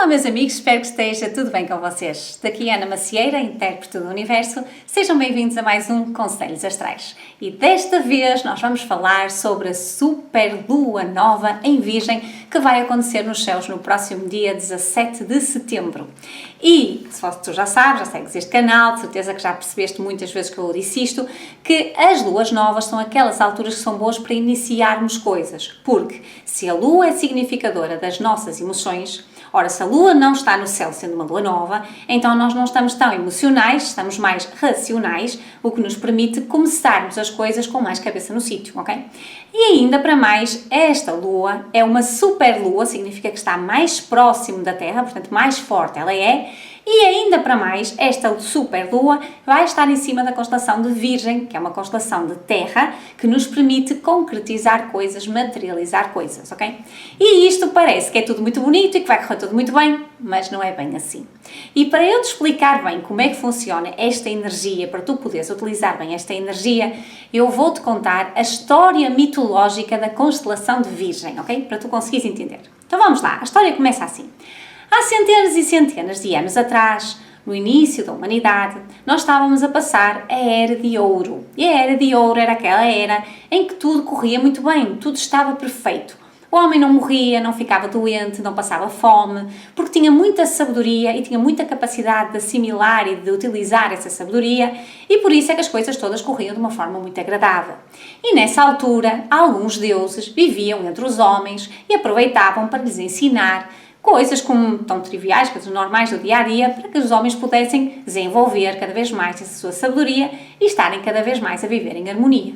Olá meus amigos, espero que esteja tudo bem com vocês. Daqui Ana Macieira, intérprete do Universo. Sejam bem-vindos a mais um Conselhos Astrais. E desta vez nós vamos falar sobre a super lua nova em Virgem que vai acontecer nos céus no próximo dia 17 de setembro. E, se tu já sabes, já segues este canal, de certeza que já percebeste muitas vezes que eu disse isto, que as luas novas são aquelas alturas que são boas para iniciarmos coisas. Porque se a lua é significadora das nossas emoções, ora, se a lua não está no céu sendo uma lua nova, então nós não estamos tão emocionais, estamos mais racionais, o que nos permite começarmos as coisas com mais cabeça no sítio, ok? E ainda para mais, esta lua é uma super lua, significa que está mais próximo da Terra, portanto mais forte ela é, e ainda para mais, esta super lua vai estar em cima da constelação de Virgem, que é uma constelação de Terra, que nos permite concretizar coisas, materializar coisas, ok? E isto parece que é tudo muito bonito e que vai correr tudo muito bem, mas não é bem assim. E para eu te explicar bem como é que funciona esta energia, para tu poderes utilizar bem esta energia, eu vou-te contar a história mitológica da constelação de Virgem, ok? Para tu conseguires entender. Então vamos lá, a história começa assim. Há centenas e centenas de anos atrás, no início da humanidade, nós estávamos a passar a Era de Ouro. E a Era de Ouro era aquela era em que tudo corria muito bem, tudo estava perfeito. O homem não morria, não ficava doente, não passava fome, porque tinha muita sabedoria e tinha muita capacidade de assimilar e de utilizar essa sabedoria, e por isso é que as coisas todas corriam de uma forma muito agradável. E nessa altura, alguns deuses viviam entre os homens e aproveitavam para lhes ensinar coisas como tão triviais, coisas normais do dia-a-dia, para que os homens pudessem desenvolver cada vez mais essa sua sabedoria e estarem cada vez mais a viver em harmonia.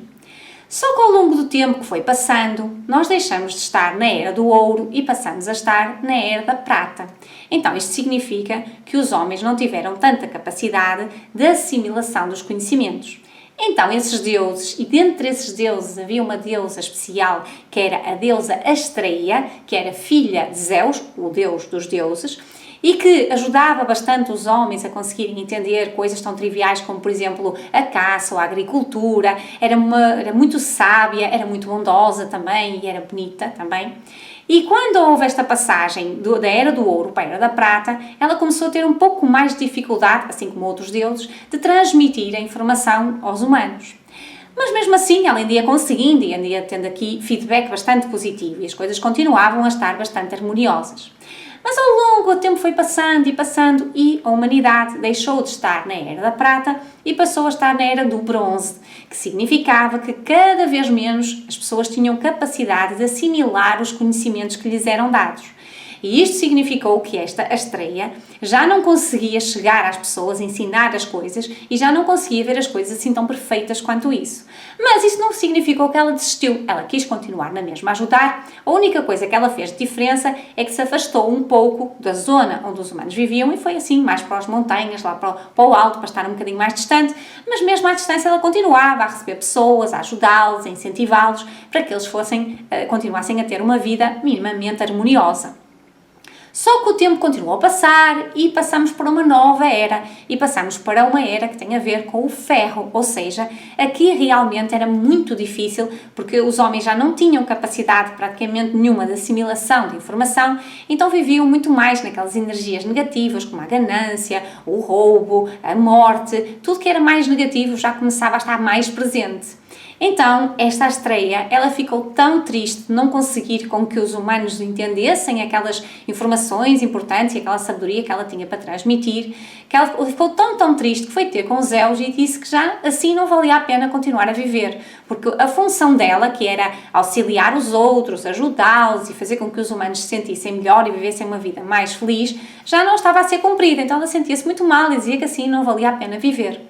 Só que ao longo do tempo que foi passando, nós deixamos de estar na Era do Ouro e passamos a estar na Era da Prata. Então isto significa que os homens não tiveram tanta capacidade de assimilação dos conhecimentos. Então esses deuses, e dentre esses deuses havia uma deusa especial que era a deusa Astreia, que era filha de Zeus, o deus dos deuses, e que ajudava bastante os homens a conseguirem entender coisas tão triviais como, por exemplo, a caça ou a agricultura. Era muito sábia, era muito bondosa também e era bonita também. E quando houve esta passagem da Era do Ouro para a Era da Prata, ela começou a ter um pouco mais de dificuldade, assim como outros deuses, de transmitir a informação aos humanos. Mas mesmo assim, ela ainda ia conseguindo e ainda ia tendo aqui feedback bastante positivo e as coisas continuavam a estar bastante harmoniosas. Mas ao longo do tempo foi passando e a humanidade deixou de estar na Era da Prata e passou a estar na Era do Bronze, que significava que cada vez menos as pessoas tinham capacidade de assimilar os conhecimentos que lhes eram dados. E isto significou que esta Astreia já não conseguia chegar às pessoas, ensinar as coisas e já não conseguia ver as coisas assim tão perfeitas quanto isso. Mas isso não significou que ela desistiu, ela quis continuar na mesma a ajudar. A única coisa que ela fez de diferença é que se afastou um pouco da zona onde os humanos viviam e foi assim mais para as montanhas, lá para o alto, para estar um bocadinho mais distante, mas mesmo à distância ela continuava a receber pessoas, a ajudá-los, a incentivá-los para que eles continuassem a ter uma vida minimamente harmoniosa. Só que o tempo continuou a passar e passamos para uma nova era e passamos para uma era que tem a ver com o ferro, ou seja, aqui realmente era muito difícil porque os homens já não tinham capacidade praticamente nenhuma de assimilação de informação, então viviam muito mais naquelas energias negativas como a ganância, o roubo, a morte, tudo que era mais negativo já começava a estar mais presente. Então, esta Astreia, ela ficou tão triste de não conseguir com que os humanos entendessem aquelas informações importantes e aquela sabedoria que ela tinha para transmitir, que ela ficou tão triste que foi ter com Zeus e disse que já assim não valia a pena continuar a viver, porque a função dela, que era auxiliar os outros, ajudá-los e fazer com que os humanos se sentissem melhor e vivessem uma vida mais feliz, já não estava a ser cumprida, então ela sentia-se muito mal e dizia que assim não valia a pena viver.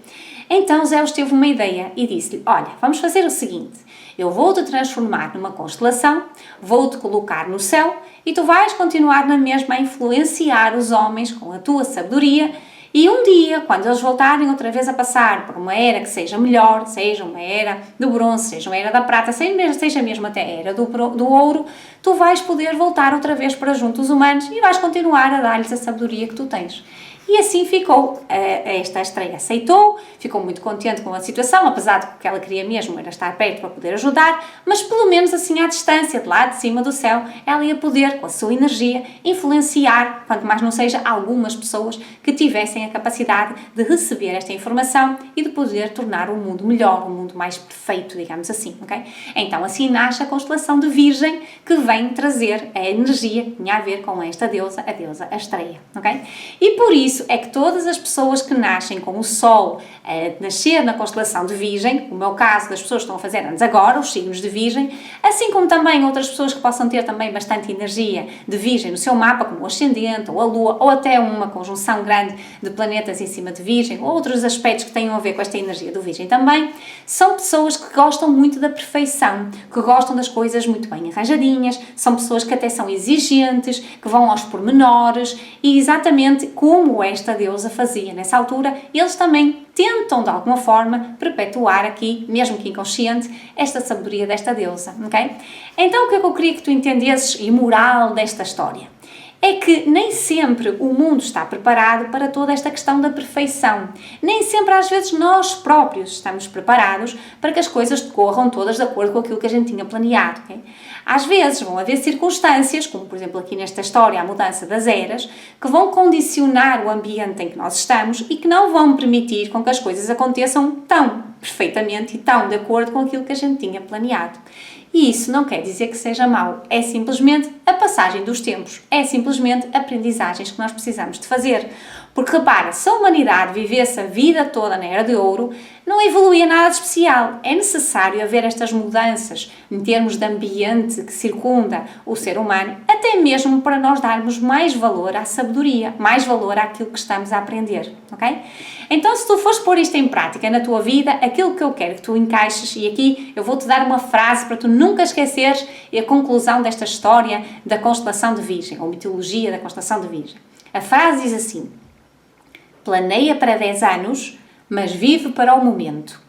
Então Zeus teve uma ideia e disse-lhe, olha, vamos fazer o seguinte, eu vou-te transformar numa constelação, vou-te colocar no céu e tu vais continuar na mesma a influenciar os homens com a tua sabedoria e um dia, quando eles voltarem outra vez a passar por uma era que seja melhor, seja uma era do bronze, seja uma era da prata, seja mesmo até a era do ouro, tu vais poder voltar outra vez para junto dos humanos e vais continuar a dar-lhes a sabedoria que tu tens. E assim ficou. Esta estreia aceitou, ficou muito contente com a situação, apesar de que o que ela queria mesmo era estar perto para poder ajudar, mas pelo menos assim à distância, de lá de cima do céu, ela ia poder, com a sua energia, influenciar, quanto mais não seja, algumas pessoas que tivessem a capacidade de receber esta informação e de poder tornar o mundo melhor, um mundo mais perfeito, digamos assim, ok? Então assim nasce a constelação de Virgem, que vem trazer a energia que tinha a ver com esta deusa, a deusa Astreia, ok? E por isso é que todas as pessoas que nascem com o Sol a nascer na constelação de Virgem, o meu caso das pessoas que estão a fazer anos agora, os signos de Virgem, assim como também outras pessoas que possam ter também bastante energia de Virgem no seu mapa, como o ascendente ou a Lua, ou até uma conjunção grande de planetas em cima de Virgem, ou outros aspectos que tenham a ver com esta energia do Virgem também, são pessoas que gostam muito da perfeição, que gostam das coisas muito bem arranjadinhas, são pessoas que até são exigentes, que vão aos pormenores, e exatamente como esta deusa fazia nessa altura, eles também tentam de alguma forma perpetuar aqui, mesmo que inconsciente, esta sabedoria desta deusa, ok? Então o que é que eu queria que tu entendesses e moral desta história? É que nem sempre o mundo está preparado para toda esta questão da perfeição. Nem sempre, às vezes, nós próprios estamos preparados para que as coisas decorram todas de acordo com aquilo que a gente tinha planeado. Okay? Às vezes vão haver circunstâncias, como por exemplo aqui nesta história, a mudança das eras, que vão condicionar o ambiente em que nós estamos e que não vão permitir com que as coisas aconteçam tão perfeitamente e tão de acordo com aquilo que a gente tinha planeado. E isso não quer dizer que seja mau, é simplesmente a passagem dos tempos, é simplesmente aprendizagens que nós precisamos de fazer. Porque repara, se a humanidade vivesse a vida toda na Era de Ouro, não evoluía nada de especial. É necessário haver estas mudanças em termos de ambiente que circunda o ser humano, até mesmo para nós darmos mais valor à sabedoria, mais valor àquilo que estamos a aprender, ok? Então, se tu fores pôr isto em prática na tua vida, aquilo que eu quero que tu encaixes, e aqui eu vou-te dar uma frase para tu nunca esqueceres a conclusão desta história da constelação de Virgem, ou mitologia da constelação de Virgem. A frase diz assim: planeia para 10 anos, mas vive para o momento.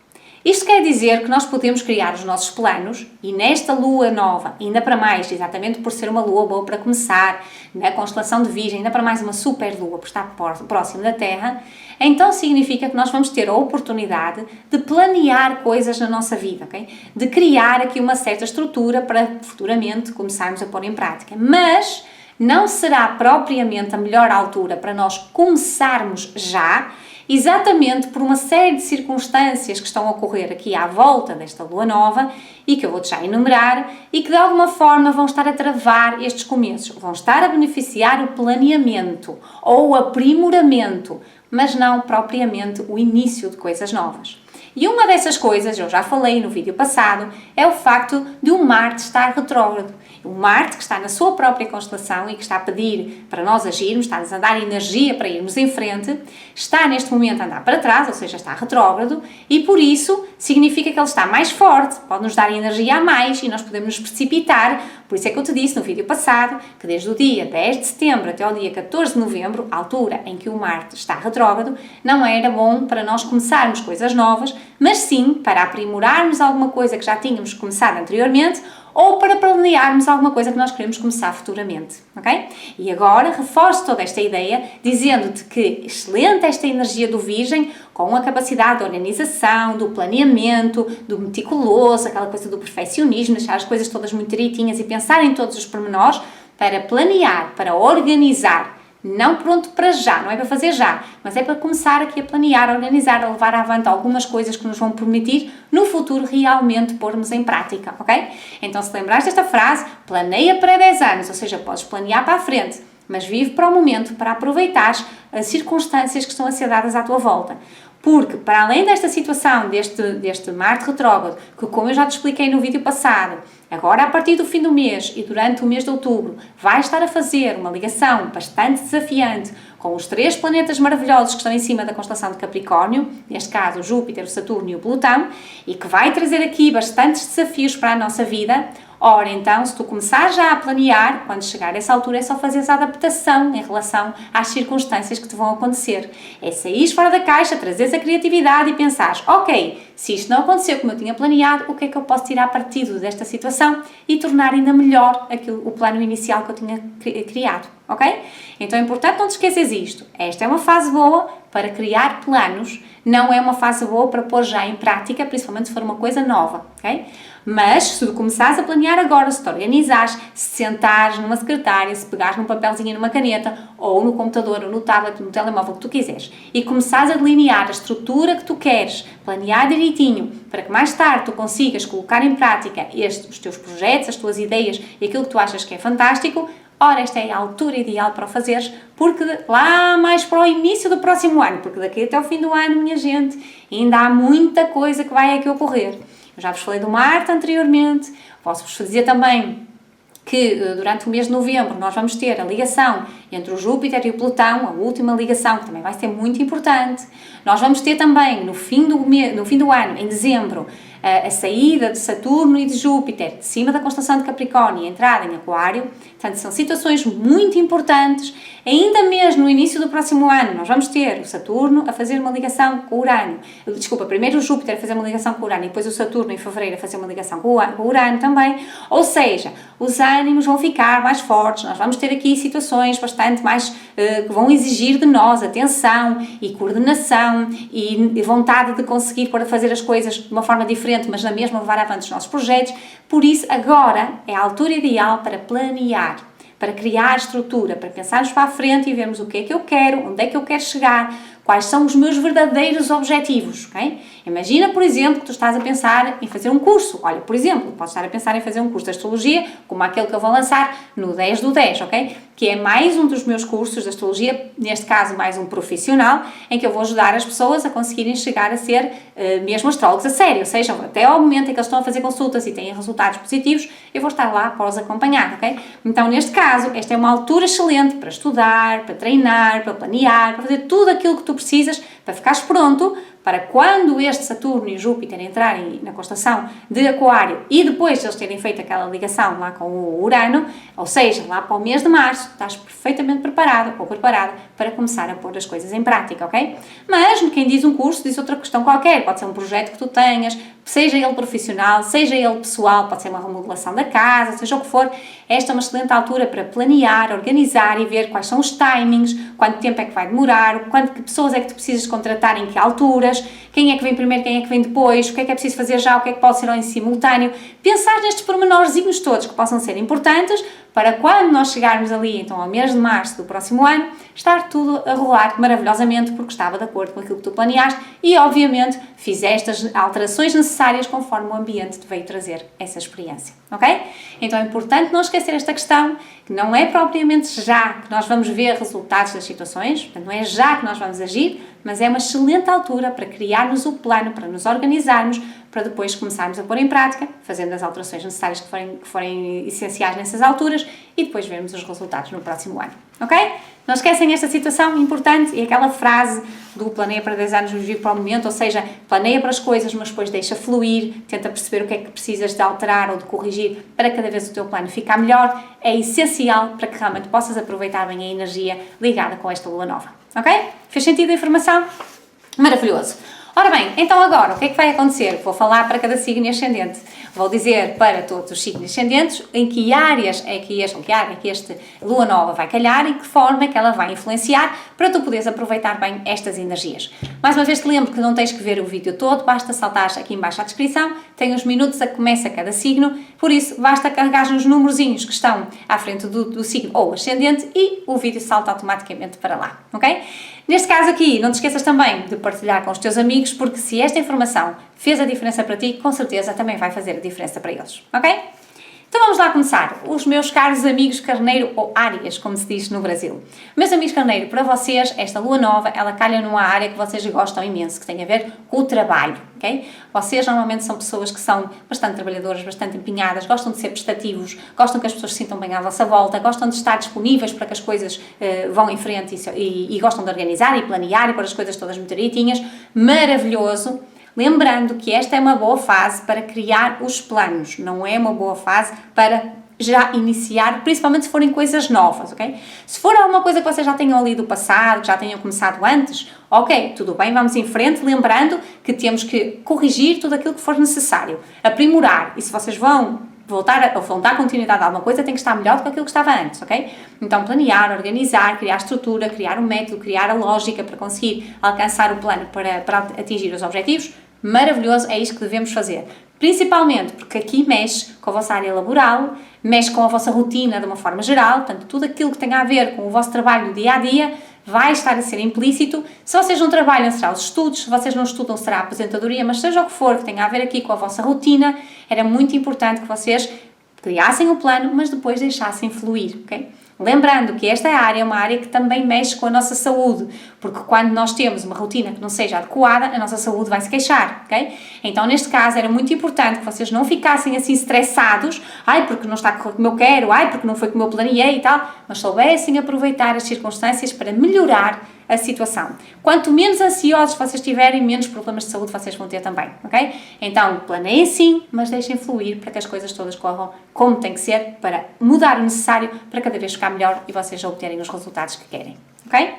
Isto quer dizer que nós podemos criar os nossos planos e nesta lua nova, ainda para mais, exatamente por ser uma lua boa para começar, na constelação de Virgem, ainda para mais uma super lua, por estar próximo da Terra, então significa que nós vamos ter a oportunidade de planear coisas na nossa vida, ok? De criar aqui uma certa estrutura para futuramente começarmos a pôr em prática. Mas não será propriamente a melhor altura para nós começarmos já, exatamente por uma série de circunstâncias que estão a ocorrer aqui à volta desta lua nova e que eu vou-te já enumerar e que de alguma forma vão estar a travar estes começos, vão estar a beneficiar o planeamento ou o aprimoramento, mas não propriamente o início de coisas novas. E uma dessas coisas, eu já falei no vídeo passado, é o facto de o Marte estar retrógrado. O Marte, que está na sua própria constelação e que está a pedir para nós agirmos, está-nos a dar energia para irmos em frente, está neste momento a andar para trás, ou seja, está retrógrado, e por isso significa que ele está mais forte, pode nos dar energia a mais e nós podemos nos precipitar. Por isso é que eu te disse no vídeo passado que desde o dia 10 de setembro até o dia 14 de novembro, a altura em que o Marte está retrógrado, não era bom para nós começarmos coisas novas, mas sim para aprimorarmos alguma coisa que já tínhamos começado anteriormente ou para planearmos alguma coisa que nós queremos começar futuramente, ok? E agora reforço toda esta ideia dizendo-te que excelente esta energia do Virgem com a capacidade da organização, do planeamento, do meticuloso, aquela coisa do perfeccionismo, deixar as coisas todas muito direitinhas e pensar em todos os pormenores para planear, para organizar. Não pronto para já, não é para fazer já, mas é para começar aqui a planear, a organizar, a levar avante algumas coisas que nos vão permitir no futuro realmente pormos em prática, ok? Então se lembrares desta frase, planeia para 10 anos, ou seja, podes planear para a frente, mas vive para o momento, para aproveitares as circunstâncias que estão a ser dadas à tua volta. Porque, para além desta situação, deste Marte retrógrado, que como eu já te expliquei no vídeo passado, agora a partir do fim do mês e durante o mês de outubro, vai estar a fazer uma ligação bastante desafiante com os 3 planetas maravilhosos que estão em cima da constelação de Capricórnio, neste caso o Júpiter, o Saturno e o Plutão, e que vai trazer aqui bastantes desafios para a nossa vida. Ora, então, se tu começares já a planear, quando chegar a essa altura é só fazeres a adaptação em relação às circunstâncias que te vão acontecer. É sair fora da caixa, trazeres a criatividade e pensares, ok, se isto não aconteceu como eu tinha planeado, o que é que eu posso tirar partido desta situação? situação e tornar ainda melhor o plano inicial que eu tinha criado, ok? Então é importante não te esqueças isto. Esta é uma fase boa para criar planos, não é uma fase boa para pôr já em prática, principalmente se for uma coisa nova, ok? Mas se tu começares a planear agora, se te organizares, se sentares numa secretária, se pegares num papelzinho e numa caneta, ou no computador, ou no tablet, no telemóvel que tu quiseres, e começares a delinear a estrutura que tu queres, planear direitinho, para que mais tarde tu consigas colocar em prática os teus projetos, as tuas ideias e aquilo que tu achas que é fantástico, ora, esta é a altura ideal para o fazeres, porque lá mais para o início do próximo ano, porque daqui até o fim do ano, minha gente, ainda há muita coisa que vai aqui ocorrer. Eu já vos falei do Marte anteriormente, posso-vos dizer também que durante o mês de novembro nós vamos ter a ligação entre o Júpiter e o Plutão, a última ligação, que também vai ser muito importante. Nós vamos ter também, no fim do ano, em dezembro, a saída de Saturno e de Júpiter de cima da constelação de Capricórnio e a entrada em Aquário. Portanto, são situações muito importantes. Ainda mesmo no início do próximo ano, nós vamos ter o Saturno a fazer uma ligação com o Urano. Desculpa, primeiro o Júpiter a fazer uma ligação com o Urano e depois o Saturno em fevereiro a fazer uma ligação com o Urano também. Ou seja, os ânimos vão ficar mais fortes. Nós vamos ter aqui situações bastante mais que vão exigir de nós atenção e coordenação e vontade de conseguir para fazer as coisas de uma forma diferente, mas na mesma levar avante os nossos projetos. Por isso, agora é a altura ideal para planear, para criar estrutura, para pensarmos para a frente e vermos o que é que eu quero, onde é que eu quero chegar, quais são os meus verdadeiros objetivos, ok? Imagina, por exemplo, que tu estás a pensar em fazer um curso. Olha, por exemplo, podes estar a pensar em fazer um curso de astrologia, como aquele que eu vou lançar no 10 do 10, ok? Que é mais um dos meus cursos de astrologia, neste caso mais um profissional, em que eu vou ajudar as pessoas a conseguirem chegar a ser mesmo astrólogos a sério, ou seja, até ao momento em que eles estão a fazer consultas e têm resultados positivos, eu vou estar lá para os acompanhar, ok? Então, neste caso, esta é uma altura excelente para estudar, para treinar, para planear, para fazer tudo aquilo que tu precisas para ficares pronto para quando este Saturno e Júpiter entrarem na constelação de Aquário e depois eles terem feito aquela ligação lá com o Urano, ou seja, lá para o mês de março, estás perfeitamente preparado ou preparada para começar a pôr as coisas em prática, ok? Mas quem diz um curso diz outra questão qualquer, pode ser um projeto que tu tenhas, seja ele profissional, seja ele pessoal, pode ser uma remodelação da casa, seja o que for, esta é uma excelente altura para planear, organizar e ver quais são os timings, quanto tempo é que vai demorar, que pessoas é que tu precisas contratar em que alturas, quem é que vem primeiro, quem é que vem depois, o que é preciso fazer já, o que é que pode ser em simultâneo. Pensar nestes pormenorzinhos todos que possam ser importantes para quando nós chegarmos ali, então ao mês de março do próximo ano, estar tudo a rolar maravilhosamente porque estava de acordo com aquilo que tu planeaste e, obviamente, fizeste as alterações necessárias conforme o ambiente te veio trazer essa experiência, ok? Então é importante não esquecer esta questão, que não é propriamente já que nós vamos ver resultados das situações, portanto não é já que nós vamos agir, mas é uma excelente altura para criarmos o plano, para nos organizarmos, para depois começarmos a pôr em prática, fazendo as alterações necessárias que forem essenciais nessas alturas e depois vermos os resultados no próximo ano, ok? Não esquecem esta situação importante e aquela frase do planeia para 10 anos, vive para o momento, ou seja, planeia para as coisas, mas depois deixa fluir, tenta perceber o que é que precisas de alterar ou de corrigir para cada vez o teu plano ficar melhor, é essencial para que realmente possas aproveitar bem a energia ligada com esta lua nova, ok? Fez sentido a informação? Maravilhoso! Ora bem, então agora, o que é que vai acontecer? Vou falar para cada signo ascendente. Vou dizer para todos os signos ascendentes em que áreas é que este lua nova vai calhar e que forma é que ela vai influenciar para tu poderes aproveitar bem estas energias. Mais uma vez te lembro que não tens que ver o vídeo todo, basta saltar aqui embaixo à descrição, tem uns minutos a que começa cada signo, por isso basta carregar nos numerozinhos que estão à frente do signo ou ascendente e o vídeo salta automaticamente para lá, ok? Neste caso aqui, não te esqueças também de partilhar com os teus amigos, porque se esta informação fez a diferença para ti, com certeza também vai fazer a diferença para eles, ok? Então vamos lá começar. Os meus caros amigos Carneiro ou Áries, como se diz no Brasil. Meus amigos Carneiro, para vocês, esta lua nova, ela calha numa área que vocês gostam imenso, que tem a ver com o trabalho, ok? Vocês normalmente são pessoas que são bastante trabalhadoras, bastante empenhadas, gostam de ser prestativos, gostam que as pessoas se sintam bem à vossa volta, gostam de estar disponíveis para que as coisas vão em frente e gostam de organizar e planear e pôr as coisas todas muito direitinhas. Maravilhoso! Lembrando que esta é uma boa fase para criar os planos, não é uma boa fase para já iniciar, principalmente se forem coisas novas, ok? Se for alguma coisa que vocês já tenham ali do passado, que já tenham começado antes, ok, tudo bem, vamos em frente, lembrando que temos que corrigir tudo aquilo que for necessário, aprimorar, e se vocês vão voltar à continuidade a alguma coisa, tem que estar melhor do que aquilo que estava antes, ok? Então, planear, organizar, criar estrutura, criar um método, criar a lógica para conseguir alcançar o plano para atingir os objetivos, maravilhoso, é isto que devemos fazer. Principalmente porque aqui mexe com a vossa área laboral, mexe com a vossa rotina de uma forma geral, portanto, tudo aquilo que tem a ver com o vosso trabalho do dia a dia vai estar a ser implícito. Se vocês não trabalham, será os estudos, se vocês não estudam, será a aposentadoria, mas seja o que for que tenha a ver aqui com a vossa rotina, era muito importante que vocês criassem o plano, mas depois deixassem fluir, ok? Lembrando que esta área é uma área que também mexe com a nossa saúde, porque quando nós temos uma rotina que não seja adequada, a nossa saúde vai se queixar, ok? Então, neste caso, era muito importante que vocês não ficassem assim estressados, ai, porque não está a correr como eu quero, ai, porque não foi como eu planeei e tal, mas soubessem aproveitar as circunstâncias para melhorar a situação. Quanto menos ansiosos vocês tiverem, menos problemas de saúde vocês vão ter também, ok? Então, planeiem sim, mas deixem fluir para que as coisas todas corram como tem que ser, para mudar o necessário para cada vez ficar melhor e vocês obterem os resultados que querem, ok?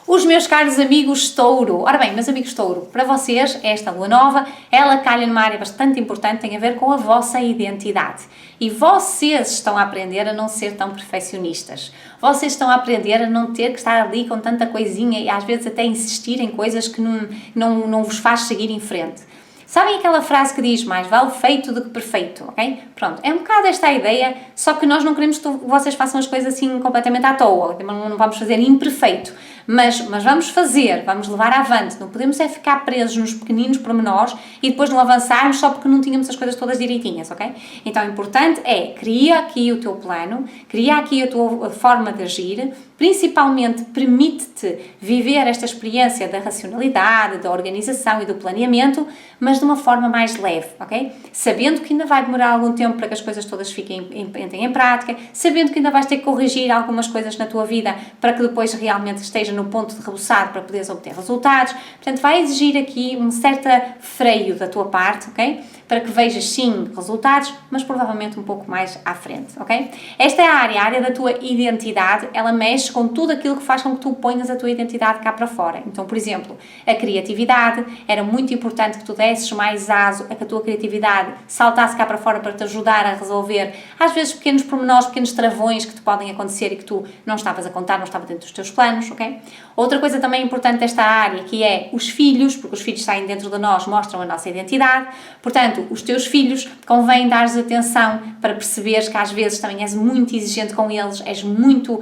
Os meus caros amigos touro. Ora bem, meus amigos touro, para vocês, esta lua nova, ela calha numa área bastante importante, tem a ver com a vossa identidade. E vocês estão a aprender a não ser tão perfeccionistas. Vocês estão a aprender a não ter que estar ali com tanta coisinha e às vezes até insistir em coisas que não vos faz seguir em frente. Sabem aquela frase que diz, mais vale feito do que perfeito, ok? Pronto, é um bocado esta a ideia, só que nós não queremos que vocês façam as coisas assim completamente à toa, não vamos fazer imperfeito, mas vamos fazer, vamos levar avante, não podemos é ficar presos nos pequeninos pormenores e depois não avançarmos só porque não tínhamos as coisas todas direitinhas, ok? Então, o importante é, cria aqui o teu plano, cria aqui a tua forma de agir, principalmente permite-te viver esta experiência da racionalidade, da organização e do planeamento, mas de uma forma mais leve, ok? Sabendo que ainda vai demorar algum tempo para que as coisas todas entrem em prática, sabendo que ainda vais ter que corrigir algumas coisas na tua vida para que depois realmente esteja no ponto de rebuçado para poderes obter resultados. Portanto, vai exigir aqui um certo freio da tua parte, ok? Para que vejas sim resultados, mas provavelmente um pouco mais à frente, ok? Esta é a área da tua identidade, ela mexe com tudo aquilo que faz com que tu ponhas a tua identidade cá para fora. Então, por exemplo, a criatividade, era muito importante que tu desses mais aso a que a tua criatividade saltasse cá para fora para te ajudar a resolver, às vezes, pequenos pormenores, pequenos travões que te podem acontecer e que tu não estavas a contar, não estava dentro dos teus planos, ok? Outra coisa também importante desta área, que é os filhos, porque os filhos saem dentro de nós, mostram a nossa identidade, portanto, os teus filhos, convém dar-lhes atenção para perceberes que às vezes também és muito exigente com eles, és muito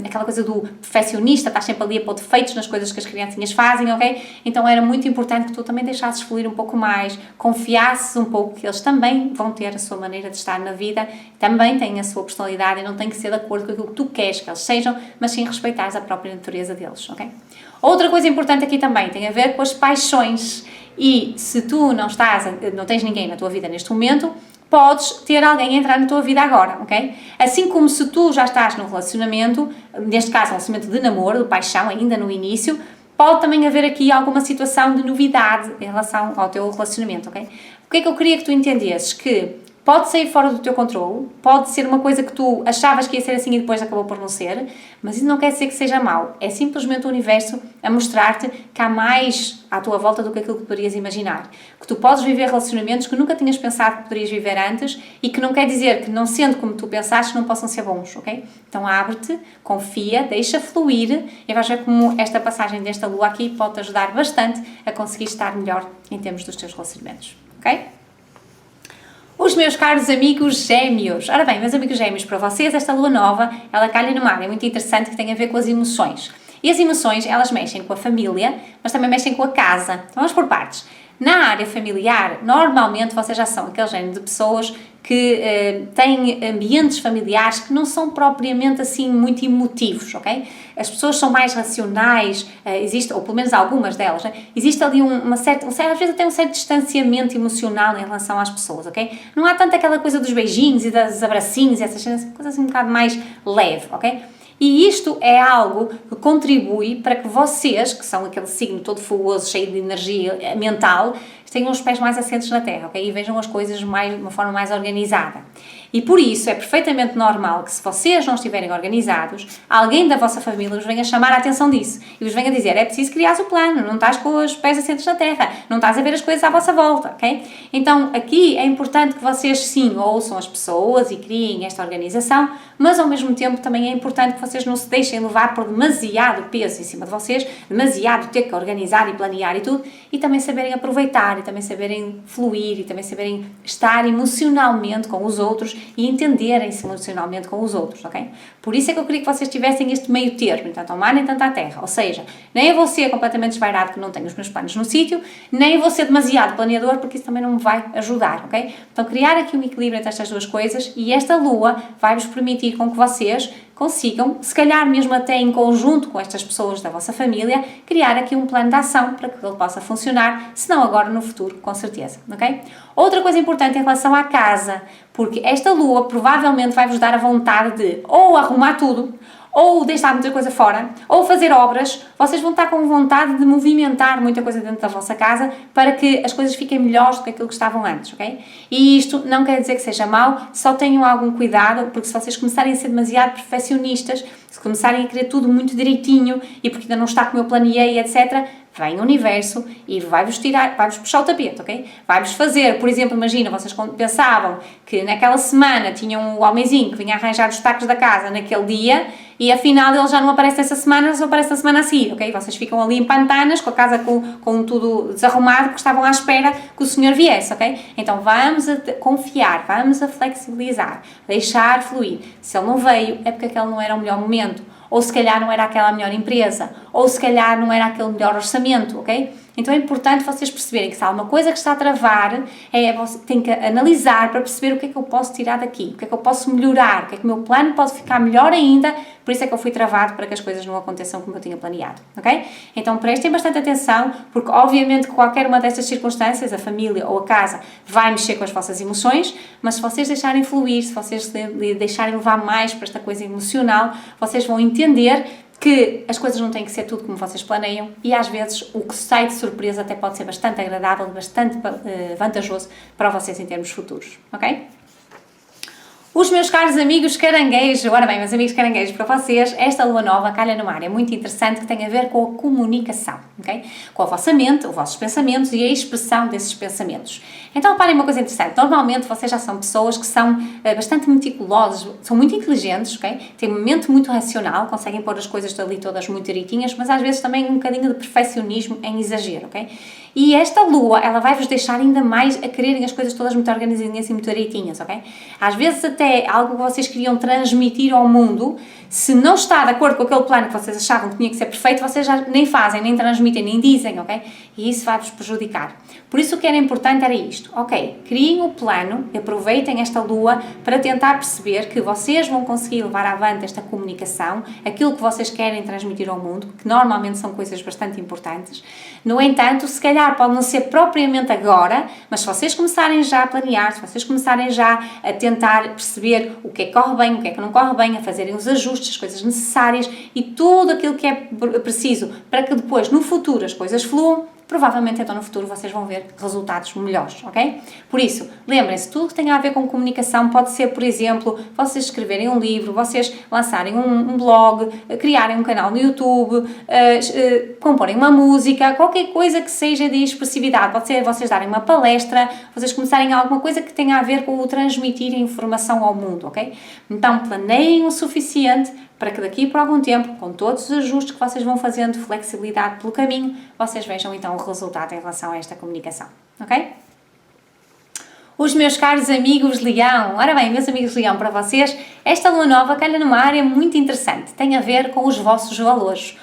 aquela coisa do perfeccionista, estás sempre ali a pôr defeitos nas coisas que as criancinhas fazem, ok? Então era muito importante que tu também deixasses fluir um pouco mais, confiasses um pouco que eles também vão ter a sua maneira de estar na vida, também têm a sua personalidade e não tem que ser de acordo com aquilo que tu queres que eles sejam, mas sim respeitares a própria natureza deles, ok? Outra coisa importante aqui também tem a ver com as paixões. E se tu não tens ninguém na tua vida neste momento, podes ter alguém a entrar na tua vida agora, ok? Assim como se tu já estás num relacionamento, neste caso um relacionamento de namoro, de paixão, ainda no início, pode também haver aqui alguma situação de novidade em relação ao teu relacionamento, ok? O que é que eu queria que tu entendesses? Que pode sair fora do teu controle, pode ser uma coisa que tu achavas que ia ser assim e depois acabou por não ser, mas isso não quer dizer que seja mau. É simplesmente o universo a mostrar-te que há mais à tua volta do que aquilo que poderias imaginar. Que tu podes viver relacionamentos que nunca tinhas pensado que poderias viver antes e que não quer dizer que, não sendo como tu pensaste, não possam ser bons, ok? Então abre-te, confia, deixa fluir e vais ver como esta passagem desta lua aqui pode te ajudar bastante a conseguir estar melhor em termos dos teus relacionamentos, ok? Os meus caros amigos gêmeos. Ora bem, meus amigos gêmeos, para vocês esta lua nova, ela calha numa área muito interessante que tem a ver com as emoções. E as emoções, elas mexem com a família, mas também mexem com a casa. Então vamos por partes. Na área familiar, normalmente vocês já são aquele género de pessoas que têm ambientes familiares que não são propriamente assim muito emotivos, ok? As pessoas são mais racionais, existe, ou pelo menos algumas delas, né? Existe ali às vezes até um certo distanciamento emocional em relação às pessoas, ok? Não há tanto aquela coisa dos beijinhos e dos abracinhos, essas coisas um bocado mais leve, ok? E isto é algo que contribui para que vocês, que são aquele signo todo fogoso, cheio de energia mental, tenham os pés mais assentos na terra, ok? E vejam as coisas de uma forma mais organizada. E por isso é perfeitamente normal que, se vocês não estiverem organizados, alguém da vossa família vos venha chamar a atenção disso e vos venha dizer: é preciso criar o plano, não estás com os pés assentos na terra, não estás a ver as coisas à vossa volta, ok? Então aqui é importante que vocês sim ouçam as pessoas e criem esta organização, mas ao mesmo tempo também é importante que vocês não se deixem levar por demasiado peso em cima de vocês, demasiado ter que organizar e planear e tudo, e também saberem aproveitar, e também saberem fluir, e também saberem estar emocionalmente com os outros e entenderem-se emocionalmente com os outros, ok? Por isso é que eu queria que vocês tivessem este meio termo, nem tanto ao mar nem tanto à terra, ou seja, nem eu vou ser completamente desvairado que não tenho os meus planos no sítio, nem eu vou ser demasiado planeador porque isso também não me vai ajudar, ok? Então criar aqui um equilíbrio entre estas duas coisas, e esta lua vai-vos permitir com que vocês consigam, se calhar mesmo até em conjunto com estas pessoas da vossa família, criar aqui um plano de ação para que ele possa funcionar, se não agora, no futuro, com certeza, ok? Outra coisa importante em relação à casa, porque esta lua provavelmente vai-vos dar a vontade de ou arrumar tudo, ou deixar muita coisa fora, ou fazer obras. Vocês vão estar com vontade de movimentar muita coisa dentro da vossa casa para que as coisas fiquem melhores do que aquilo que estavam antes, ok? E isto não quer dizer que seja mau, só tenham algum cuidado, porque se vocês começarem a ser demasiado perfeccionistas, se começarem a querer tudo muito direitinho, e porque ainda não está como eu planeei, etc., vem o universo e vai-vos tirar, vai-vos puxar o tapete, ok? Vai-vos fazer, por exemplo, imagina, vocês pensavam que naquela semana tinham o homenzinho que vinha arranjar os tacos da casa naquele dia, e afinal ele já não aparece essa semana, só aparece na semana a seguir, ok? Vocês ficam ali em pantanas, com a casa com tudo desarrumado, porque estavam à espera que o senhor viesse, ok? Então vamos a confiar, vamos a flexibilizar, deixar fluir. Se ele não veio, é porque aquele não era o melhor momento, ou se calhar não era aquela melhor empresa, ou se calhar não era aquele melhor orçamento, ok? Então é importante vocês perceberem que se há alguma coisa que está a travar, você tem que analisar para perceber o que é que eu posso tirar daqui, o que é que eu posso melhorar, o que é que o meu plano pode ficar melhor ainda, por isso é que eu fui travado para que as coisas não aconteçam como eu tinha planeado, ok? Então prestem bastante atenção, porque obviamente que qualquer uma destas circunstâncias, a família ou a casa, vai mexer com as vossas emoções, mas se vocês deixarem fluir, se vocês deixarem levar mais para esta coisa emocional, vocês vão entender que as coisas não têm que ser tudo como vocês planeiam, e às vezes o que sai de surpresa até pode ser bastante agradável e bastante vantajoso para vocês em termos futuros, ok? Os meus caros amigos caranguejos, ora bem, meus amigos caranguejos, para vocês, esta lua nova calha no mar é muito interessante, que tem a ver com a comunicação, ok? Com a vossa mente, os vossos pensamentos e a expressão desses pensamentos. Então, reparem uma coisa interessante, normalmente vocês já são pessoas que são bastante meticulosas, são muito inteligentes, ok? Têm uma mente muito racional, conseguem pôr as coisas ali todas muito direitinhas, mas às vezes também um bocadinho de perfeccionismo em exagero, ok? E esta lua, ela vai-vos deixar ainda mais a quererem as coisas todas muito organizadinhas e muito direitinhas, ok? Às vezes até algo que vocês queriam transmitir ao mundo, se não está de acordo com aquele plano que vocês achavam que tinha que ser perfeito, vocês já nem fazem, nem transmitem, nem dizem, ok? E isso vai-vos prejudicar. Por isso o que era importante era isto, ok? Criem o plano, aproveitem esta lua para tentar perceber que vocês vão conseguir levar avante esta comunicação, aquilo que vocês querem transmitir ao mundo, que normalmente são coisas bastante importantes. No entanto, se calhar pode não ser propriamente agora, mas se vocês começarem já a planear, se vocês começarem já a tentar perceber o que é que corre bem, o que é que não corre bem, a fazerem os ajustes, as coisas necessárias e tudo aquilo que é preciso para que depois, no futuro, as coisas fluam, provavelmente então no futuro vocês vão ver resultados melhores, ok? Por isso, lembrem-se, tudo que tem a ver com comunicação pode ser, por exemplo, vocês escreverem um livro, vocês lançarem um blog, criarem um canal no YouTube, comporem uma música, qualquer coisa que seja de expressividade, pode ser vocês darem uma palestra, vocês começarem alguma coisa que tenha a ver com o transmitir informação ao mundo, ok? Então planeiem o suficiente para que daqui por algum tempo, com todos os ajustes que vocês vão fazendo, flexibilidade pelo caminho, vocês vejam então o resultado em relação a esta comunicação, ok? Os meus caros amigos Leão, ora bem, meus amigos Leão, para vocês, esta lua nova calha numa área muito interessante, tem a ver com os vossos valores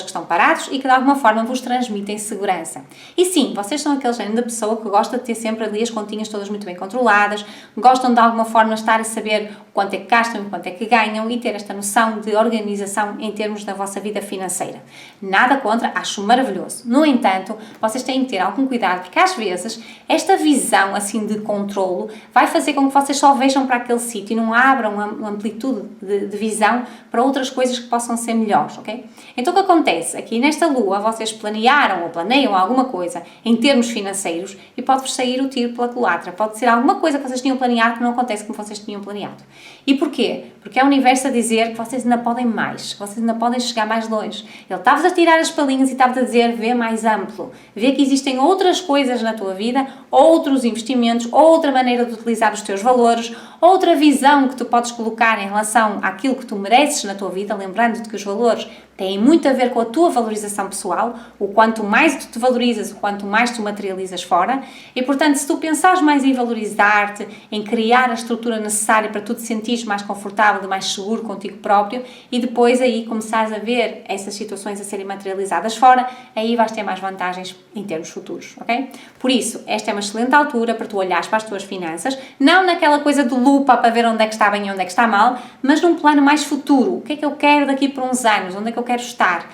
que estão parados e que de alguma forma vos transmitem segurança. E sim, vocês são aquele género de pessoa que gosta de ter sempre ali as continhas todas muito bem controladas, gostam de alguma forma estar a saber quanto é que gastam e quanto é que ganham e ter esta noção de organização em termos da vossa vida financeira. Nada contra, acho maravilhoso. No entanto, vocês têm que ter algum cuidado, porque às vezes esta visão assim de controlo vai fazer com que vocês só vejam para aquele sítio e não abram uma amplitude de visão para outras coisas que possam ser melhores, ok? Então Então o que acontece? Aqui nesta lua vocês planearam ou planeiam alguma coisa em termos financeiros e pode-vos sair o tiro pela culatra. Pode ser alguma coisa que vocês tinham planeado que não acontece como vocês tinham planeado. E porquê? Porque é o universo a dizer que vocês ainda podem mais, que vocês ainda podem chegar mais longe. Ele estava-vos a tirar as palinhas e estava-te a dizer, vê mais amplo. Vê que existem outras coisas na tua vida, outros investimentos, outra maneira de utilizar os teus valores, outra visão que tu podes colocar em relação àquilo que tu mereces na tua vida, lembrando-te que os valores têm muito a ver com a tua valorização pessoal, o quanto mais tu te valorizas, o quanto mais tu materializas fora, e portanto se tu pensares mais em valorizar-te, em criar a estrutura necessária para tu te sentires mais confortável, mais seguro contigo próprio, e depois aí começares a ver essas situações a serem materializadas fora, aí vais ter mais vantagens em termos futuros, ok? Por isso, esta é uma excelente altura para tu olhares para as tuas finanças, não naquela coisa de lupa para ver onde é que está bem e onde é que está mal, mas num plano mais futuro. O que é que eu quero daqui por uns anos? Onde é que eu quero estar?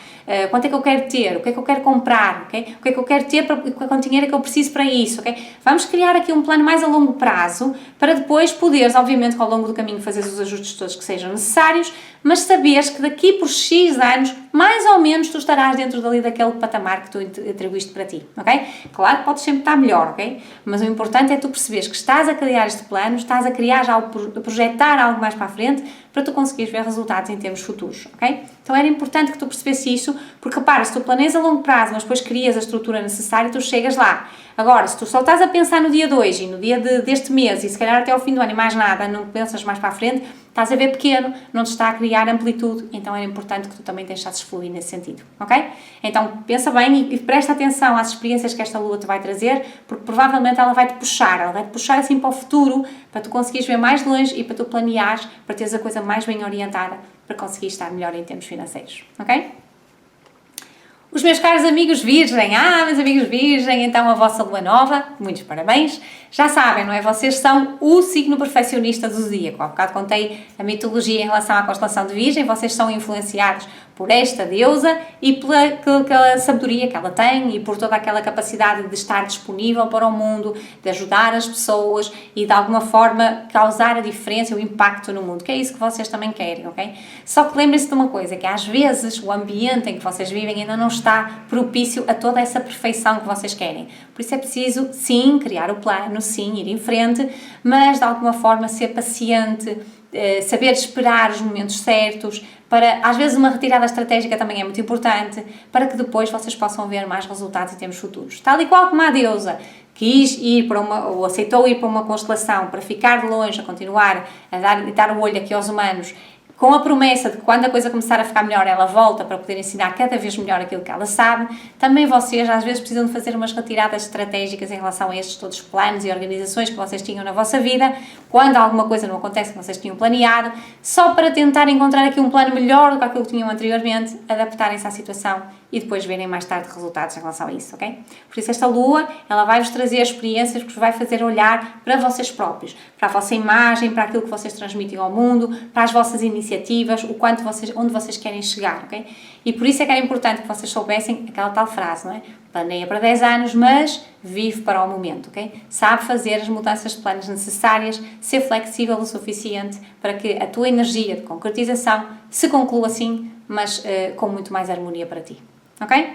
Quanto é que eu quero ter? O que é que eu quero comprar? Okay? O que é que eu quero ter? Quanto dinheiro é que eu preciso para isso? Okay? Vamos criar aqui um plano mais a longo prazo para depois poderes, obviamente, ao longo do caminho fazer os ajustes todos que sejam necessários, mas saberes que daqui por X anos, mais ou menos, tu estarás dentro dali daquele patamar que tu atribuíste para ti, ok? Claro que podes sempre estar melhor, ok? Mas o importante é tu perceberes que estás a criar este plano, estás a criar já, a projetar algo mais para a frente, para tu conseguires ver resultados em termos futuros, ok? Então era importante que tu percebesse isso, porque repara, se tu planeias a longo prazo, mas depois crias a estrutura necessária, tu chegas lá. Agora, se tu só estás a pensar no dia 2 e no dia deste mês e se calhar até ao fim do ano e mais nada, não pensas mais para a frente, estás a ver pequeno, não te está a criar amplitude, então era importante que tu também deixasses fluir nesse sentido, ok? Então pensa bem e presta atenção às experiências que esta lua te vai trazer, porque provavelmente ela vai-te puxar assim para o futuro, para tu conseguires ver mais longe e para tu planeares, para teres a coisa mais bem orientada, para conseguir estar melhor em termos financeiros, ok? Os meus caros amigos virgem, meus amigos virgem, então a vossa lua nova, muitos parabéns, já sabem, não é? Vocês são o signo perfeccionista do zodíaco. Há bocado contei a mitologia em relação à constelação de virgem, vocês são influenciados por esta deusa e pela sabedoria que ela tem e por toda aquela capacidade de estar disponível para o mundo, de ajudar as pessoas e de alguma forma causar a diferença, o impacto no mundo, que é isso que vocês também querem, ok? Só que lembrem-se de uma coisa, que às vezes o ambiente em que vocês vivem ainda não está propício a toda essa perfeição que vocês querem. Por isso é preciso, sim, criar o plano, sim, ir em frente, mas de alguma forma ser paciente, saber esperar os momentos certos, para, às vezes uma retirada estratégica também é muito importante, para que depois vocês possam ver mais resultados em termos futuros. Tal e qual como a deusa quis ir para ou aceitou ir para uma constelação para ficar de longe, a continuar a dar o olho aqui aos humanos, com a promessa de que quando a coisa começar a ficar melhor ela volta para poder ensinar cada vez melhor aquilo que ela sabe, também vocês às vezes precisam de fazer umas retiradas estratégicas em relação a estes todos os planos e organizações que vocês tinham na vossa vida, quando alguma coisa não acontece que vocês tinham planeado, só para tentar encontrar aqui um plano melhor do que aquilo que tinham anteriormente, adaptarem-se à situação e depois verem mais tarde resultados em relação a isso, ok? Por isso esta lua, ela vai-vos trazer experiências que vos vai fazer olhar para vocês próprios, para a vossa imagem, para aquilo que vocês transmitem ao mundo, para as vossas iniciativas, onde vocês querem chegar, ok? E por isso é que era importante que vocês soubessem aquela tal frase, não é? Planeia para 10 anos, mas vive para o momento, ok? Sabe fazer as mudanças de planos necessárias, ser flexível o suficiente para que a tua energia de concretização se conclua assim, mas com muito mais harmonia para ti, ok?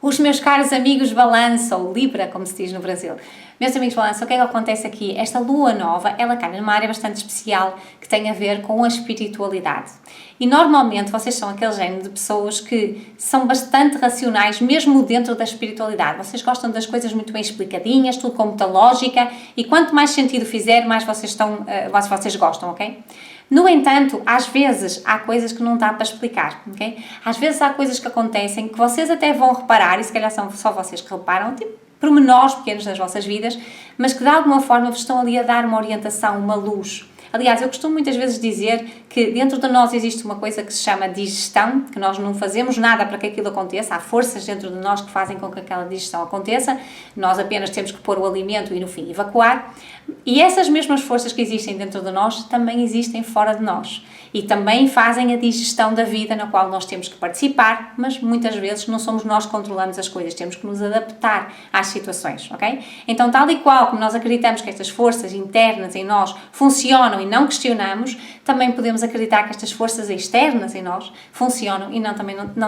Os meus caros amigos Balança, ou Libra, como se diz no Brasil. Meus amigos Balança, o que é que acontece aqui? Esta lua nova, ela cai numa área bastante especial que tem a ver com a espiritualidade. E normalmente vocês são aquele género de pessoas que são bastante racionais, mesmo dentro da espiritualidade. Vocês gostam das coisas muito bem explicadinhas, tudo com muita lógica, e quanto mais sentido fizer, mais vocês gostam, ok? No entanto, às vezes há coisas que não dá para explicar, ok? Às vezes há coisas que acontecem que vocês até vão reparar, e se calhar são só vocês que reparam, tipo pormenores pequenos das vossas vidas, mas que de alguma forma vos estão ali a dar uma orientação, uma luz. Aliás, eu costumo muitas vezes dizer que dentro de nós existe uma coisa que se chama digestão, que nós não fazemos nada para que aquilo aconteça, há forças dentro de nós que fazem com que aquela digestão aconteça, nós apenas temos que pôr o alimento e no fim evacuar, e essas mesmas forças que existem dentro de nós também existem fora de nós. e também fazem a digestão da vida na qual nós temos que participar, mas muitas vezes não somos nós que controlamos as coisas, temos que nos adaptar às situações, ok? Então, tal e qual como nós acreditamos que estas forças internas em nós funcionam e não questionamos, também podemos acreditar que estas forças externas em nós funcionam e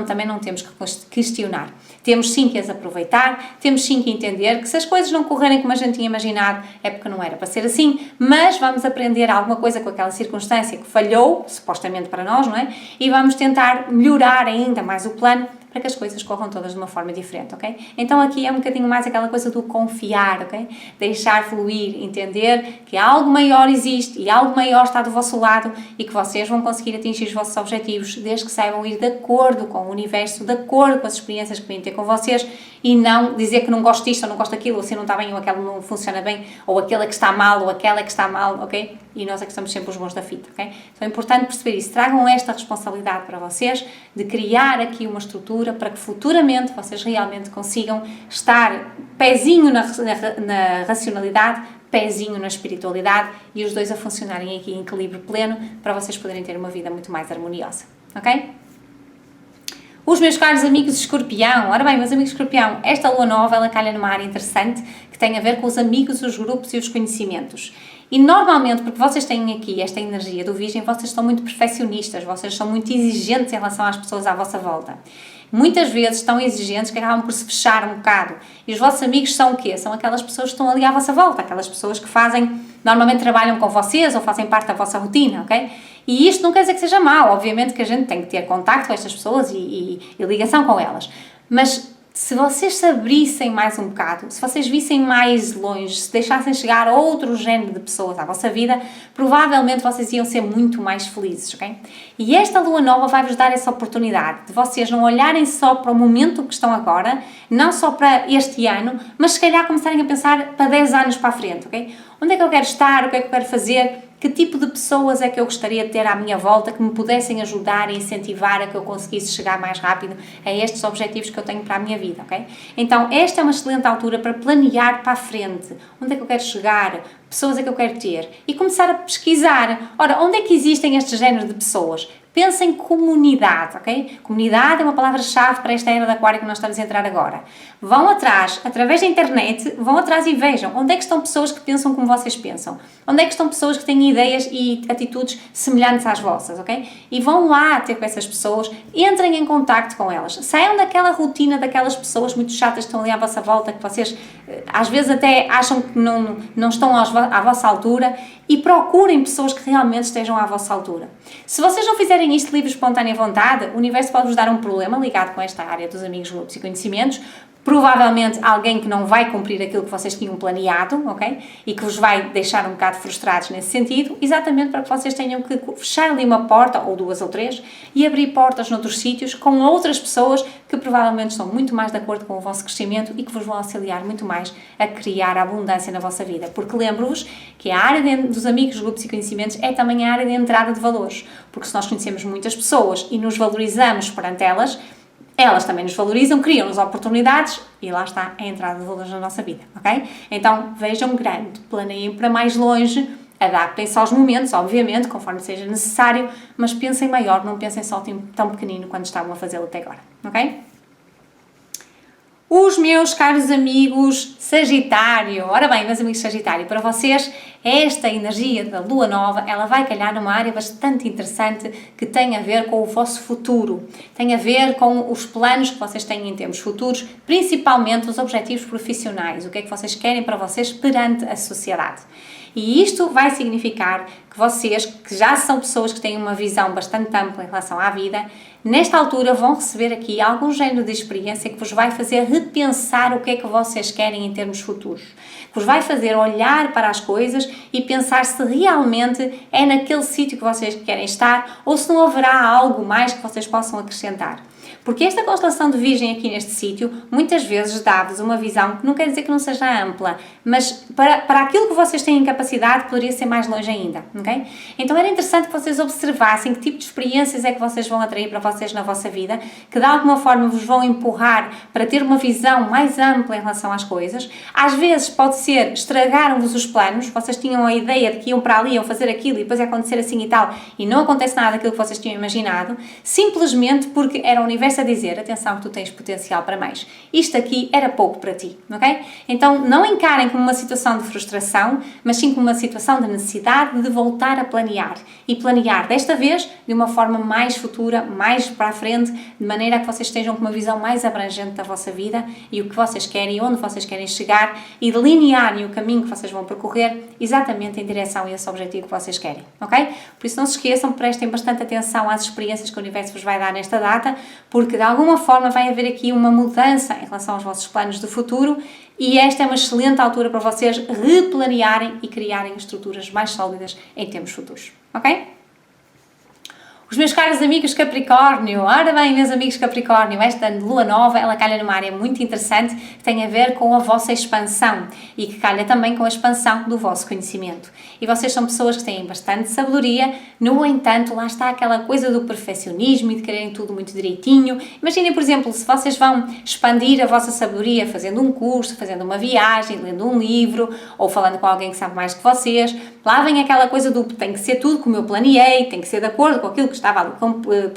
também não temos que questionar. Temos sim que as aproveitar, temos sim que entender que se as coisas não correrem como a gente tinha imaginado, é porque não era para ser assim, mas vamos aprender alguma coisa com aquela circunstância que falhou, supostamente para nós, não é? E vamos tentar melhorar ainda mais o plano para que as coisas corram todas de uma forma diferente, ok? Então aqui é um bocadinho mais aquela coisa do confiar, ok? Deixar fluir, entender que algo maior existe e algo maior está do vosso lado e que vocês vão conseguir atingir os vossos objetivos desde que saibam ir de acordo com o universo, de acordo com as experiências que vêm ter com vocês e não dizer que não gosto disto ou não gosto daquilo, ou se não está bem ou aquela não funciona bem, ou aquela que está mal ou aquela que está mal, ok? E nós é que somos sempre os bons da fita, ok? Então é importante perceber isso. Tragam esta responsabilidade para vocês de criar aqui uma estrutura para que futuramente vocês realmente consigam estar pezinho na racionalidade, pezinho na espiritualidade e os dois a funcionarem aqui em equilíbrio pleno para vocês poderem ter uma vida muito mais harmoniosa, ok? Os meus caros amigos de Escorpião, ora bem, meus amigos de Escorpião, esta lua nova ela calha numa área interessante que tem a ver com os amigos, os grupos e os conhecimentos. E normalmente, porque vocês têm aqui esta energia do Virgem, vocês são muito perfeccionistas, vocês são muito exigentes em relação às pessoas à vossa volta. Muitas vezes estão exigentes que acabam por se fechar um bocado. E os vossos amigos são o quê? São aquelas pessoas que estão ali à vossa volta, aquelas pessoas que normalmente trabalham com vocês ou fazem parte da vossa rotina, ok? E isto não quer dizer que seja mau, obviamente que a gente tem que ter contacto com estas pessoas e ligação com elas. Mas se vocês se abrissem mais um bocado, se vocês vissem mais longe, se deixassem chegar outro género de pessoas à vossa vida, provavelmente vocês iam ser muito mais felizes, ok? E esta lua nova vai-vos dar essa oportunidade de vocês não olharem só para o momento que estão agora, não só para este ano, mas se calhar começarem a pensar para 10 anos para a frente, ok? Onde é que eu quero estar? O que é que eu quero fazer? Que tipo de pessoas é que eu gostaria de ter à minha volta que me pudessem ajudar e incentivar a que eu conseguisse chegar mais rápido a estes objetivos que eu tenho para a minha vida, ok? Então, esta é uma excelente altura para planear para a frente. Onde é que eu quero chegar? Pessoas é que eu quero ter? E começar a pesquisar. Ora, onde é que existem este género de pessoas? Pensa em comunidade, ok? Comunidade é uma palavra-chave para esta era de Aquário que nós estamos a entrar agora. Vão atrás, através da internet, vão atrás e vejam onde é que estão pessoas que pensam como vocês pensam. Onde é que estão pessoas que têm ideias e atitudes semelhantes às vossas, ok? E vão lá ter com essas pessoas, entrem em contacto com elas. Saiam daquela rotina daquelas pessoas muito chatas que estão ali à vossa volta, que vocês às vezes até acham que não estão à vossa altura e procurem pessoas que realmente estejam à vossa altura. Se vocês não fizerem isto livre, espontânea vontade, o universo pode-vos dar um problema ligado com esta área dos amigos, grupos e conhecimentos, provavelmente alguém que não vai cumprir aquilo que vocês tinham planeado, ok? E que vos vai deixar um bocado frustrados nesse sentido, exatamente para que vocês tenham que fechar ali uma porta, ou duas ou três, e abrir portas noutros sítios com outras pessoas que provavelmente estão muito mais de acordo com o vosso crescimento e que vos vão auxiliar muito mais a criar a abundância na vossa vida. Porque lembro-vos que a área dos amigos, grupos e conhecimentos é também a área de entrada de valores. Porque se nós conhecemos muitas pessoas e nos valorizamos perante elas, elas também nos valorizam, criam-nos oportunidades e lá está a entrada de valores na nossa vida, ok? Então vejam grande, planeiem para mais longe, adaptem-se aos momentos, obviamente, conforme seja necessário, mas pensem maior, não pensem só tão pequenino quando estavam a fazê-lo até agora, ok? Os meus caros amigos Sagitário, ora bem, meus amigos Sagitário, para vocês esta energia da Lua Nova, ela vai calhar numa área bastante interessante que tem a ver com o vosso futuro, tem a ver com os planos que vocês têm em termos futuros, principalmente os objetivos profissionais, o que é que vocês querem para vocês perante a sociedade. E isto vai significar que vocês, que já são pessoas que têm uma visão bastante ampla em relação à vida, nesta altura vão receber aqui algum género de experiência que vos vai fazer repensar o que é que vocês querem em termos futuros. Que vos vai fazer olhar para as coisas e pensar se realmente é naquele sítio que vocês querem estar ou se não haverá algo mais que vocês possam acrescentar. Porque esta constelação de Virgem aqui neste sítio, muitas vezes dá-vos uma visão que não quer dizer que não seja ampla, mas para aquilo que vocês têm capacidade, poderia ser mais longe ainda, ok? Então era interessante que vocês observassem que tipo de experiências é que vocês vão atrair para vocês na vossa vida, que de alguma forma vos vão empurrar para ter uma visão mais ampla em relação às coisas. Às vezes pode ser, estragaram-vos os planos, vocês tinham a ideia de que iam para ali, iam fazer aquilo e depois ia acontecer assim e tal, e não acontece nada daquilo que vocês tinham imaginado, simplesmente porque era o universo a dizer, atenção que tu tens potencial para mais. Isto aqui era pouco para ti, ok? Então não encarem como uma situação de frustração, mas sim como uma situação de necessidade de voltar a planear. E planear desta vez de uma forma mais futura, mais para a frente, de maneira a que vocês estejam com uma visão mais abrangente da vossa vida e o que vocês querem e onde vocês querem chegar e delinearem o caminho que vocês vão percorrer exatamente em direção a esse objetivo que vocês querem, ok? Por isso não se esqueçam, prestem bastante atenção às experiências que o universo vos vai dar nesta data, porque de alguma forma vai haver aqui uma mudança em relação aos vossos planos de futuro e esta é uma excelente altura para vocês replanearem e criarem estruturas mais sólidas em tempos futuros, ok? Os meus caros amigos Capricórnio, ora bem, meus amigos Capricórnio, esta lua nova, ela calha numa área muito interessante que tem a ver com a vossa expansão e que calha também com a expansão do vosso conhecimento. E vocês são pessoas que têm bastante sabedoria, no entanto, lá está aquela coisa do perfeccionismo e de quererem tudo muito direitinho. Imaginem, por exemplo, se vocês vão expandir a vossa sabedoria fazendo um curso, fazendo uma viagem, lendo um livro ou falando com alguém que sabe mais que vocês, lá vem aquela coisa do tem que ser tudo como eu planeei, tem que ser de acordo com aquilo que estava ali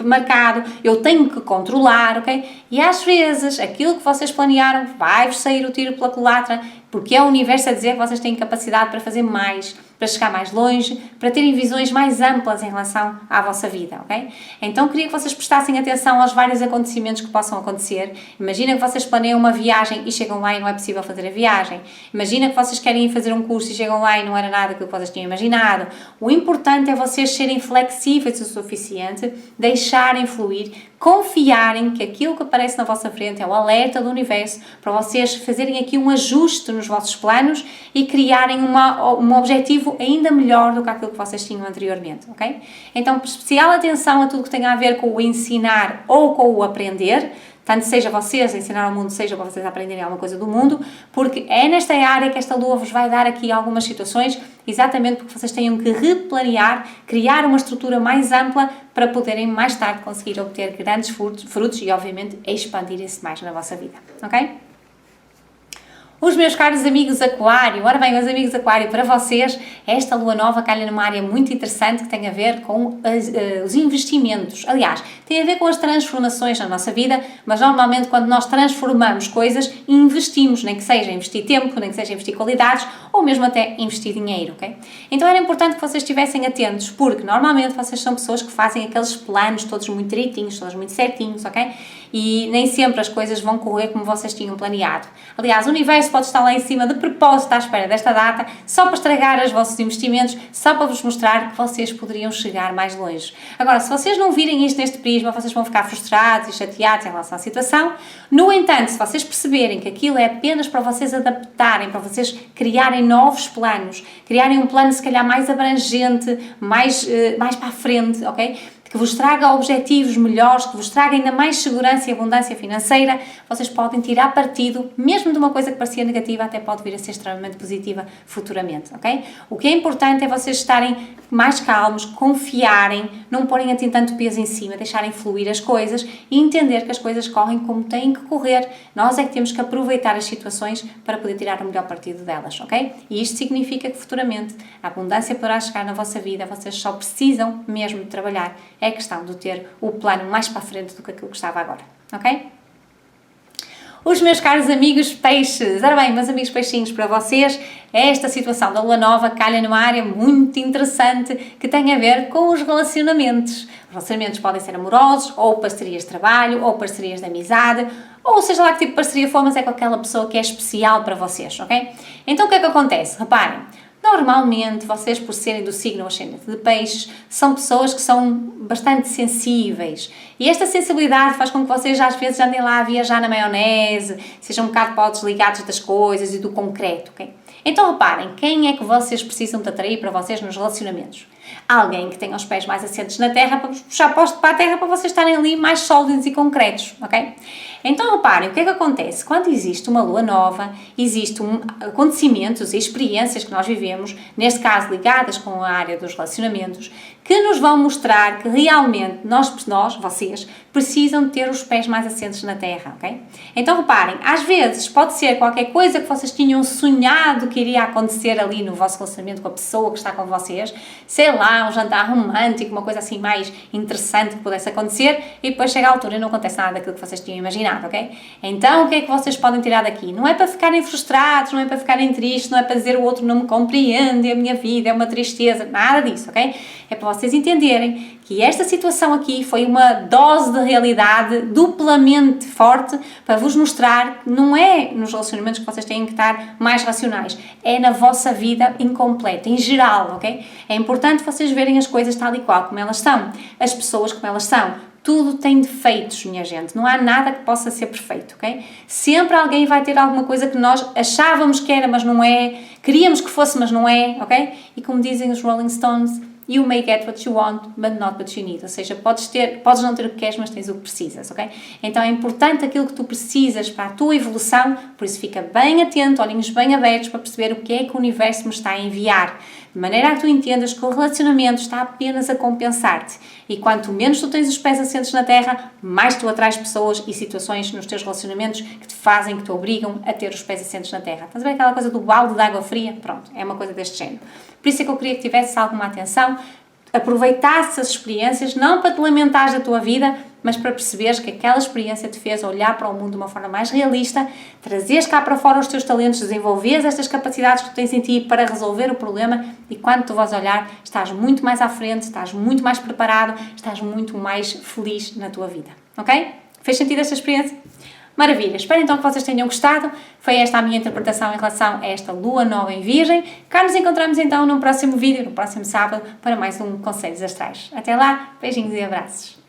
marcado, eu tenho que controlar, ok? E às vezes aquilo que vocês planearam vai-vos sair o tiro pela culatra, porque é o universo a dizer que vocês têm capacidade para fazer mais, para chegar mais longe, para terem visões mais amplas em relação à vossa vida, ok? Então queria que vocês prestassem atenção aos vários acontecimentos que possam acontecer. Imagina que vocês planeiam uma viagem e chegam lá e não é possível fazer a viagem. Imagina que vocês querem ir fazer um curso e chegam lá e não era nada aquilo que vocês tinham imaginado. O importante é vocês serem flexíveis o suficiente, deixarem fluir, confiarem que aquilo que aparece na vossa frente é o alerta do universo para vocês fazerem aqui um ajuste nos vossos planos e criarem um objetivo ainda melhor do que aquilo que vocês tinham anteriormente, ok? Então, especial atenção a tudo que tem a ver com o ensinar ou com o aprender, tanto seja vocês a ensinar ao mundo, seja para vocês aprenderem alguma coisa do mundo, porque é nesta área que esta lua vos vai dar aqui algumas situações, exatamente porque vocês tenham que replanear, criar uma estrutura mais ampla para poderem mais tarde conseguir obter grandes frutos e, obviamente, expandirem-se mais na vossa vida, ok? Os meus caros amigos Aquário, ora bem, meus amigos Aquário, para vocês, esta lua nova calha numa área muito interessante que tem a ver com os investimentos. Aliás, tem a ver com as transformações na nossa vida, mas normalmente quando nós transformamos coisas, investimos, nem que seja investir tempo, nem que seja investir qualidades, ou mesmo até investir dinheiro, ok? Então era importante que vocês estivessem atentos, porque normalmente vocês são pessoas que fazem aqueles planos todos muito direitinhos, todos muito certinhos, ok? E nem sempre as coisas vão correr como vocês tinham planeado. Aliás, o universo pode estar lá em cima de propósito à espera desta data, só para estragar os vossos investimentos, só para vos mostrar que vocês poderiam chegar mais longe. Agora, se vocês não virem isto neste prisma, vocês vão ficar frustrados e chateados em relação à situação. No entanto, se vocês perceberem que aquilo é apenas para vocês adaptarem, para vocês criarem novos planos, criarem um plano se calhar mais abrangente, mais para a frente, ok? Que vos traga objetivos melhores, que vos traga ainda mais segurança e abundância financeira, vocês podem tirar partido, mesmo de uma coisa que parecia negativa, até pode vir a ser extremamente positiva futuramente, ok? O que é importante é vocês estarem mais calmos, confiarem, não porem assim tanto peso em cima, deixarem fluir as coisas e entender que as coisas correm como têm que correr. Nós é que temos que aproveitar as situações para poder tirar o melhor partido delas, ok? E isto significa que futuramente a abundância poderá chegar na vossa vida, vocês só precisam mesmo de trabalhar. É questão de ter o plano mais para a frente do que aquilo que estava agora, ok? Os meus caros amigos peixes, ora bem, meus amigos peixinhos, para vocês, esta situação da lua nova calha numa área muito interessante que tem a ver com os relacionamentos. Os relacionamentos podem ser amorosos, ou parcerias de trabalho, ou parcerias de amizade, ou seja lá que tipo de parceria for, mas é com aquela pessoa que é especial para vocês, ok? Então o que é que acontece? Reparem, normalmente, vocês, por serem do signo ascendente de peixes, são pessoas que são bastante sensíveis. E esta sensibilidade faz com que vocês, às vezes, andem lá a viajar na maionese, sejam um bocado para desligados das coisas e do concreto, ok? Então, reparem, quem é que vocês precisam de atrair para vocês nos relacionamentos? Alguém que tenha os pés mais assentes na terra para vos puxar para a terra para vocês estarem ali mais sólidos e concretos, ok? Então reparem, o que é que acontece? Quando existe uma lua nova, existem acontecimentos e experiências que nós vivemos, neste caso ligadas com a área dos relacionamentos, que nos vão mostrar que realmente vocês, precisam ter os pés mais assentes na terra, ok? Então reparem, às vezes pode ser qualquer coisa que vocês tinham sonhado que iria acontecer ali no vosso relacionamento com a pessoa que está com vocês, sei lá, um jantar romântico, uma coisa assim mais interessante que pudesse acontecer, e depois chega a altura e não acontece nada daquilo que vocês tinham imaginado, ok? Então o que é que vocês podem tirar daqui? Não é para ficarem frustrados, não é para ficarem tristes, não é para dizer o outro não me compreende, a minha vida é uma tristeza, nada disso, ok? É para vocês entenderem que esta situação aqui foi uma dose de realidade duplamente forte para vos mostrar que não é nos relacionamentos que vocês têm que estar mais racionais, é na vossa vida incompleta, em geral, ok? É importante vocês verem as coisas tal e qual como elas são, as pessoas como elas são. Tudo tem defeitos, minha gente. Não há nada que possa ser perfeito, ok? Sempre alguém vai ter alguma coisa que nós achávamos que era, mas não é. Queríamos que fosse, mas não é, ok? E como dizem os Rolling Stones, you may get what you want, but not what you need. Ou seja, podes não ter o que queres, mas tens o que precisas, ok? Então é importante aquilo que tu precisas para a tua evolução, por isso fica bem atento, olhinhos bem abertos para perceber o que é que o universo me está a enviar. De maneira a que tu entendas que o relacionamento está apenas a compensar-te. E quanto menos tu tens os pés assentes na terra, mais tu atrás pessoas e situações nos teus relacionamentos que te fazem, que te obrigam a ter os pés assentes na terra. Estás a ver aquela coisa do balde de água fria? Pronto, é uma coisa deste género. Por isso é que eu queria que tivesse alguma atenção, aproveitasse as experiências, não para te lamentares da tua vida, mas para perceberes que aquela experiência te fez olhar para o mundo de uma forma mais realista, trazeres cá para fora os teus talentos, desenvolveres estas capacidades que tu tens em ti para resolver o problema e quando tu vais olhar, estás muito mais à frente, estás muito mais preparado, estás muito mais feliz na tua vida, ok? Fez sentido esta experiência? Maravilha! Espero então que vocês tenham gostado. Foi esta a minha interpretação em relação a esta lua nova em Virgem. Cá nos encontramos então num próximo vídeo, no próximo sábado, para mais um Conselhos Astrais. Até lá, beijinhos e abraços!